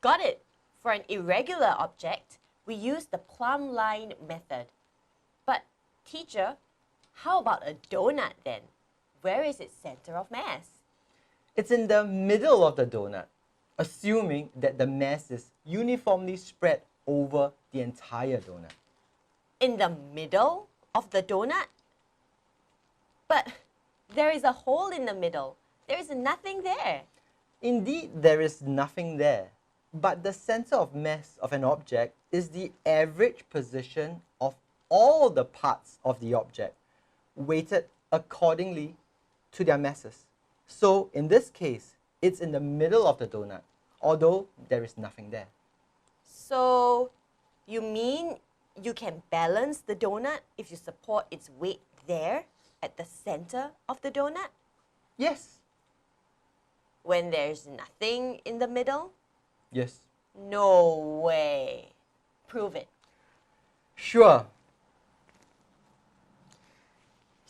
Got it. For an irregular object, we use the plumb line method. But, teacher, how about a donut then? Where is its center of mass? It's in the middle of the donut, assuming that the mass is uniformly spread over the entire donut. In the middle of the donut? But there is a hole in the middle. There is nothing there. Indeed, there is nothing there. But the center of mass of an object is the average position of all the parts of the object, weighted accordingly to their masses. So, in this case, it's in the middle of the donut, although there is nothing there. So, you mean you can balance the donut if you support its weight there at the center of the donut? Yes. When there's nothing in the middle? Yes. No way. Prove it. Sure.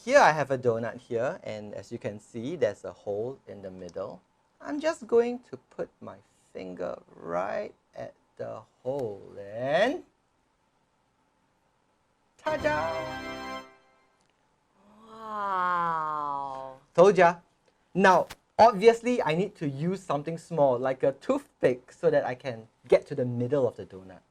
Here I have a donut here, and as you can see, there's a hole in the middle. I'm just going to put my finger right at the hole and ta-da! Wow. Told ya. Now, obviously, I need to use something small, like a toothpick, so that I can get to the middle of the donut.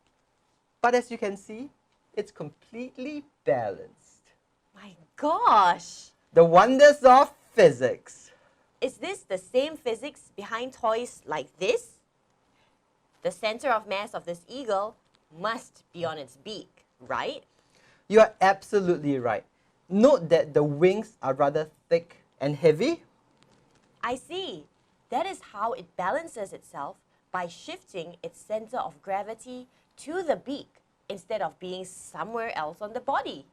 But as you can see, it's completely balanced. My gosh. The wonders of physics. Is this the same physics behind toys like this? The center of mass of this eagle must be on its beak, right? You are absolutely right. Note that the wings are rather thick and heavy. I see. That is how it balances itself by shifting its center of gravity to the beak instead of being somewhere else on the body.